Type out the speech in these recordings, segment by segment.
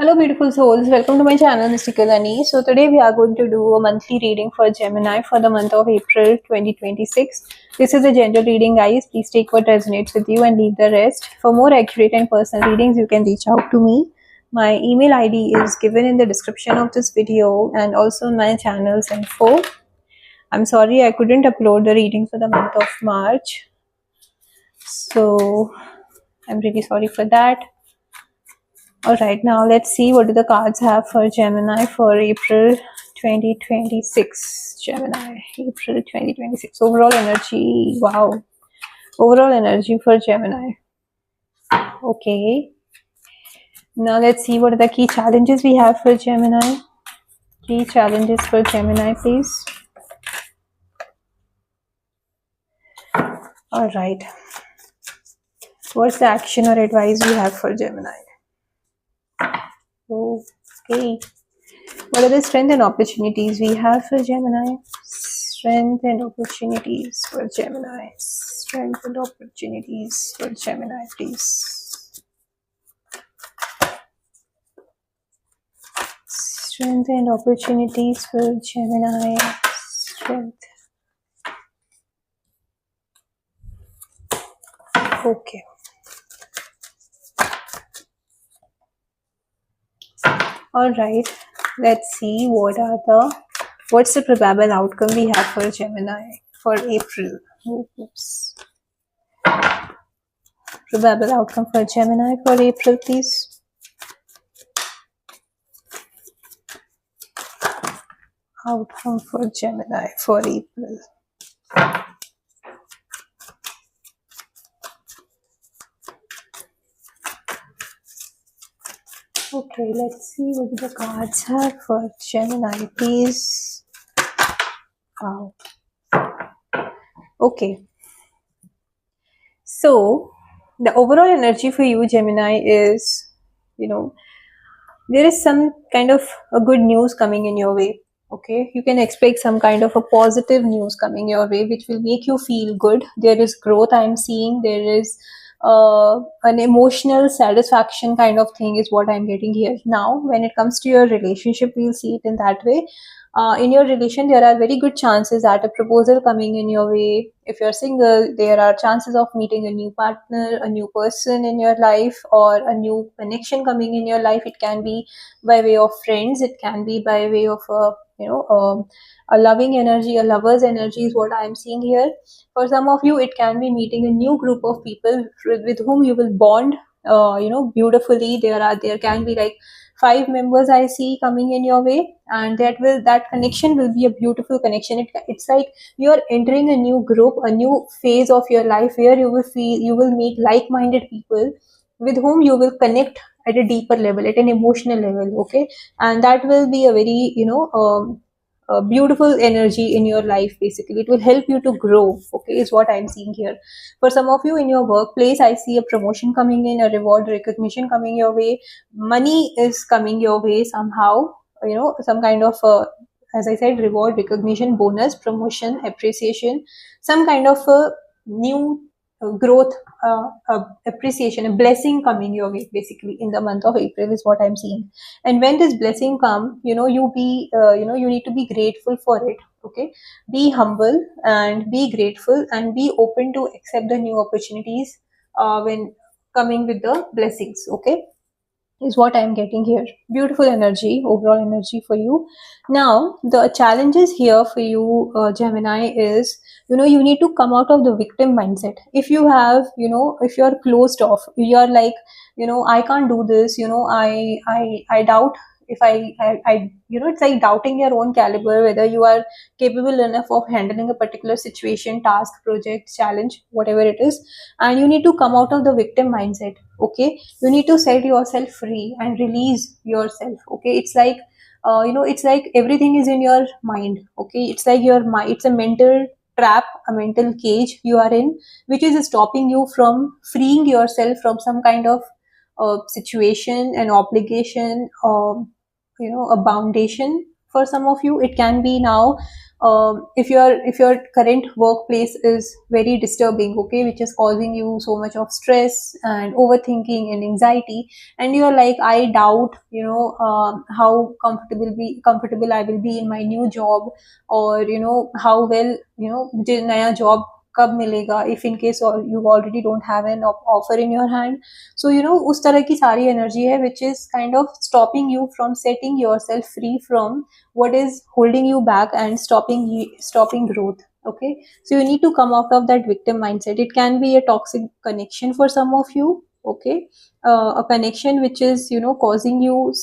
Hello, beautiful souls. Welcome to my channel, Mystical Ani. So, today we are going to do a monthly reading for Gemini for the month of April 2026. This is a general reading, guys. Please take what resonates with you and leave the rest. For more accurate and personal readings, you can reach out to me. My email ID is given in the description of this video and also in my channel's info. I'm sorry I couldn't upload the reading for the month of March. So, I'm really sorry for that. Alright, now let's see what do the cards have for Gemini for April 2026. Gemini, April 2026. Overall energy. Wow. Overall energy for Gemini. Okay. Now let's see what are the key challenges we have for Gemini. Key challenges for Gemini, please. Alright. What's the action or advice we have for Gemini? Okay. What are the strength and opportunities we have for Gemini? Strength and opportunities for Gemini. Strength and opportunities for Gemini, please. Strength and opportunities for Gemini. Strength. Okay. Alright. Let's see what's the probable outcome we have for Gemini for April. Oops. Probable outcome for Gemini for April, please. Outcome for Gemini for April. Okay, let's see what the cards have for Gemini, please. Wow. Okay. So, the overall energy for you, Gemini, is, there is some kind of a good news coming in your way. Okay, you can expect some kind of a positive news coming your way, which will make you feel good. There is growth I'm seeing. There is an emotional satisfaction kind of thing is what I'm getting here. Now, when it comes to your relationship, we'll see it in that way. In your relation, there are very good chances at a proposal coming in your way. If you're single, there are chances of meeting a new partner, a new person in your life, or a new connection coming in your life. It can be by way of friends. It can be by way of a loving energy, a lover's energy is what I'm seeing here. For some of you, it can be meeting a new group of people with whom you will bond beautifully. There can be like 5 members I see coming in your way, and that connection will be a beautiful connection. It's like you're entering a new group, a new phase of your life where you will meet like-minded people with whom you will connect at a deeper level, at an emotional level. Okay, and that will be a very a beautiful energy in your life. Basically, it will help you to grow. Okay, is what I'm seeing here. For some of you in your workplace, I see a promotion coming in, a reward, recognition coming your way. Money is coming your way somehow. Some kind of as I said, reward, recognition, bonus, promotion, appreciation, some kind of a new growth, appreciation, a blessing coming your way. Basically, in the month of April is what I'm seeing. And when this blessing come, you need to be grateful for it. Okay, be humble and be grateful and be open to accept the new opportunities when coming with the blessings. Okay, is what I'm getting here. Beautiful energy, overall energy for you. Now, the challenges here for you, Gemini, is you need to come out of the victim mindset. If you have, if you're closed off, you're like, I can't do this. I doubt if it's like doubting your own caliber, whether you are capable enough of handling a particular situation, task, project, challenge, whatever it is, and you need to come out of the victim mindset. Okay, you need to set yourself free and release yourself. Okay, it's like it's like everything is in your mind. Okay, it's like your mind, it's a mental trap, a mental cage you are in, which is stopping you from freeing yourself from some kind of situation, an obligation, a foundation. For some of you, it can be now if your current workplace is very disturbing, okay, which is causing you so much of stress and overthinking and anxiety, and you're like, I doubt, how comfortable I will be in my new job, or how well, मुझे नया job कब मिलेगा, if in case or you already don't have an offer in your hand. So उस तरह की सारी energy है which is kind of stopping you from setting yourself free from what is holding you back and stopping growth. Okay, so you need to come out of that victim mindset. It can be a toxic connection for some of you. Okay, a connection which is causing you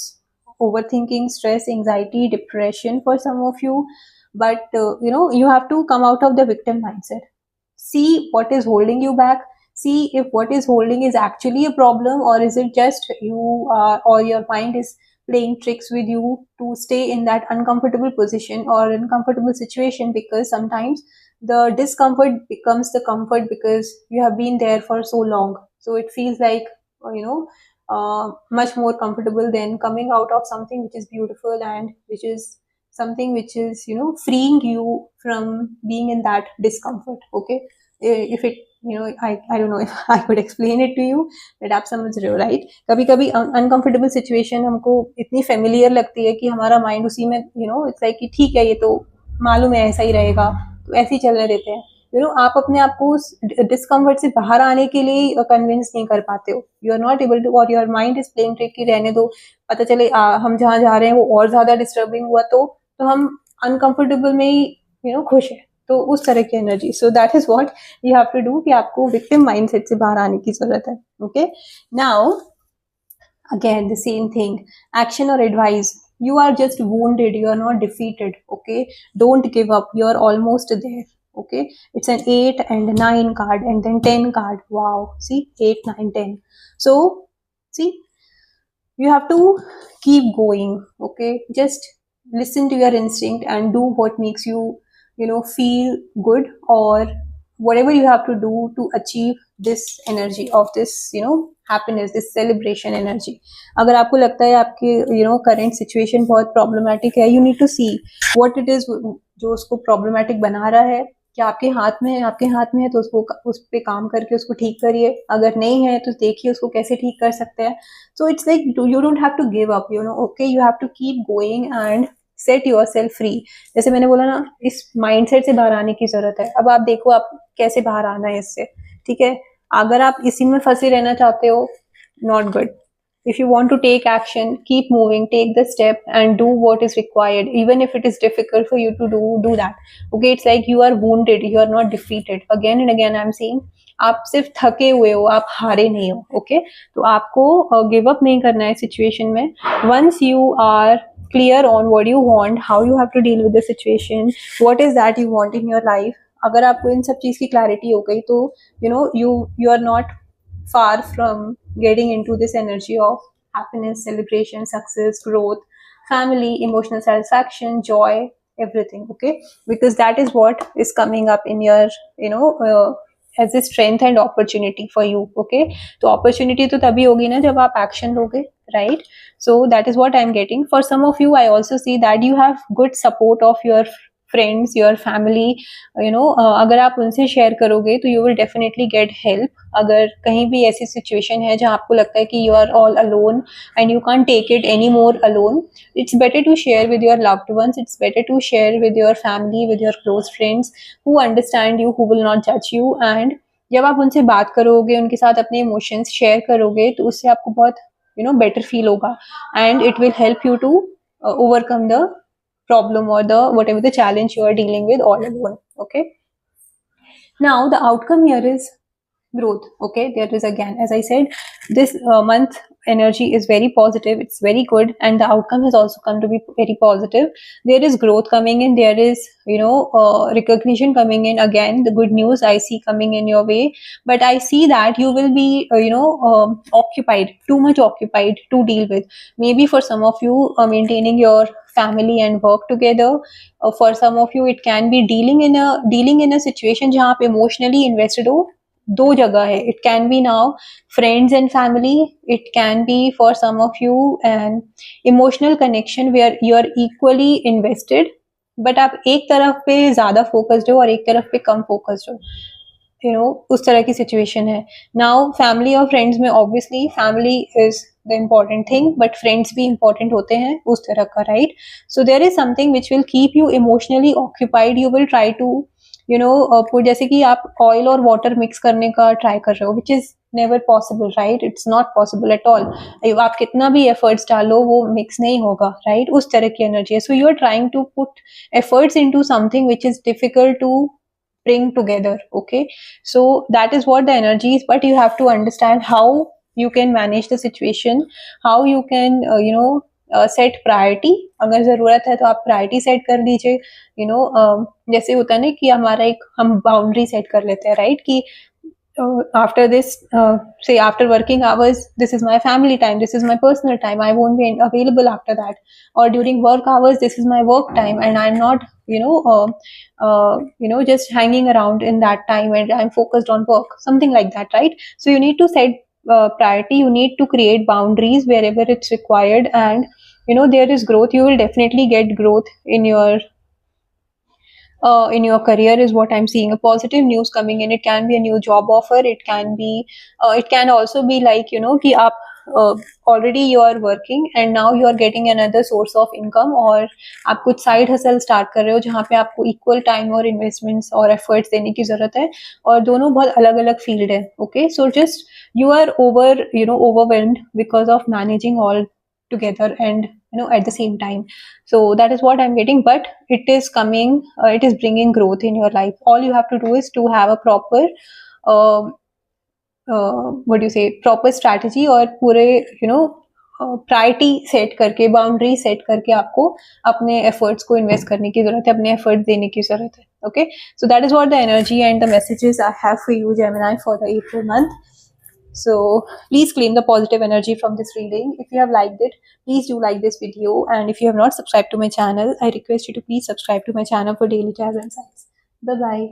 overthinking, stress, anxiety, depression for some of you. But you have to come out of the victim mindset. See what is holding you back. See if what is holding is actually a problem, or is it just you, or your mind is playing tricks with you to stay in that uncomfortable position or uncomfortable situation, because sometimes the discomfort becomes the comfort because you have been there for so long. So it feels like, much more comfortable than coming out of something which is beautiful and which is something which is freeing you from being in that discomfort. Okay, if it I don't know if I could explain it to you, but आप समझ रहे हो, right? कभी कभी uncomfortable situation हमको इतनी familiar लगती है कि हमारा माइंड उसी में इट्स लाइक कि ठीक है, ये तो मालूम है ऐसा ही रहेगा, तो ऐसे ही चलने देते हैं. आप अपने आप को उस डिस्कम्फर्ट से बाहर आने के लिए कन्विंस नहीं कर पाते हो. You are not able to, और your mind is playing trick कि रहने दो, पता चले हम जहाँ जा रहे हैं वो और ज्यादा डिस्टर्बिंग हुआ तो हम अनकंफर्टेबल में ही खुश है. तो उस तरह की energy. So that is what you have to do कि आपको विक्टिम माइंडसेट से बाहर आने की जरूरत है. Okay, now again the same thing, action or advice. You are just wounded, you are not defeated. Okay, don't give up, you are almost there. Okay, it's an 8 and 9 card and then 10 card. Wow, see, 8, 9, 10. So see, you have to keep going. Okay, just listen to your instinct and do what makes you feel good, or whatever you have to do to achieve this energy of this happiness, this celebration energy. अगर आपको लगता है आपके current situation बहुत problematic है, you need to see what it is जो उसको problematic बना रहा है. क्या आपके हाथ में है? आपके हाथ में है तो उस पे काम करके उसको ठीक करिए. अगर नहीं है तो देखिए उसको कैसे ठीक कर सकते हैं. So it's like you don't have to give up, okay, you have to keep going and set yourself free. जैसे मैंने बोला ना, इस माइंडसेट से बाहर आने की जरूरत है. अब आप देखो आप कैसे बाहर आना है इससे. ठीक है, अगर आप इसी में फंसे रहना चाहते हो, not good. If you want to take action, keep moving, take the step and do what is required, even if it is difficult for you to do that. Okay, it's like you are wounded, you are not defeated. Again and again I'm saying, आप सिर्फ थके हुए हो, आप हारे नहीं हो. Okay, तो आपको गिव अप नहीं करना है सिचुएशन में. Once you are clear on what you want, how you have to deal with the situation, what is that you want in your life. अगर आपको इन सब चीज की क्लैरिटी हो गई तो you are not far from getting into this energy of happiness, celebration, success, growth, family, emotional satisfaction, joy, everything. Okay, because that is what is coming up in your as a strength and opportunity for you. Okay, तो opportunity तो तभी होगी ना जब आप action लोगे, right? So that is what I'm getting. For some of you, I also see that you have good support of your friends, your family. अगर आप उनसे शेयर करोगे तो you will definitely get help. अगर कहीं भी ऐसी situation है जहाँ आपको लगता है कि you are all alone and you can't take it anymore alone, it's better to share with your loved ones. It's better to share with your family, with your close friends who understand you, who will not judge you. And जब आप उनसे बात करोगे, उनके साथ अपने emotions share करोगे, तो उससे आपको बहुत better feel होगा, and it will help you to overcome the problem or the whatever the challenge you are dealing with all alone. Okay, now the outcome here is growth. Okay, there is, again, as I said, this month energy is very positive, it's very good, and the outcome has also come to be very positive. There is growth coming in, there is recognition coming in. Again, the good news I see coming in your way, but I see that you will be occupied, too much occupied to deal with. Maybe for some of you, maintaining your family and work together. For some of you, it can be dealing in a situation जहाँ आप emotionally invested हो. दो जगह है. It can be now friends and family. It can be for some of you an emotional connection where you are equally invested. But आप एक तरफ पे ज्यादा फोकस्ड हो और एक तरफ पे कम फोकस्ड हो, उस तरह की सिचुएशन है. नाउ फैमिली और फ्रेंड्स में obviously family is the important thing, but friends भी इम्पॉर्टेंट होते हैं उस तरह का, right? So there is something which will keep you emotionally occupied. You will try to जैसे कि आप ऑयल और वाटर मिक्स करने का ट्राई कर रहे हो, which is never possible, right? It's not possible at all. आप कितना भी एफर्ट्स डालो वो मिक्स नहीं होगा, राइट? उस तरह की एनर्जी है. So you are trying to put efforts into something which is difficult to bring together. Okay, so that is what the energy is, but you have to understand how you can manage the situation, how you can set priority. अगर जरूरत है तो आप priority set कर दीजिए. जैसे होता है ना कि हमारा एक हम बाउंड्री सेट कर लेते हैं, राइट? कि after this, say after working hours, this is my family time, this is my personal time, I won't be available after that. Or during work hours, this is my work time, and I'm not just hanging around in that time, and I'm focused on work, something like that, right? So you need to set priority, you need to create boundaries wherever it's required, and there is growth. You will definitely get growth in your career is what I'm seeing. A positive news coming in. It can be a new job offer. It can also be like, कि आप already you are working and now you are getting another source of income, और आप कुछ side hustle start कर रहे हो जहाँ पे आपको equal time और investments और efforts देने की जरूरत है, और दोनों बहुत अलग अलग field है. Okay, so just you are overwhelmed because of managing all together and at the same time. So that is what I'm getting, but it is coming, it is bringing growth in your life. All you have to do is to have a proper what do you say, proper strategy, और पूरे priority set करके, boundary set करके आपको अपने efforts को invest करने की जरूरत है, अपने एफर्ट्स देने की जरूरत है. Okay, so that is what the energy and the messages I have for you Gemini for the April month. So please claim the positive energy from this reading. If you have liked it, please do like this video, and if you have not subscribed to my channel, I request you to please subscribe to my channel for daily jazz insights. Bye bye.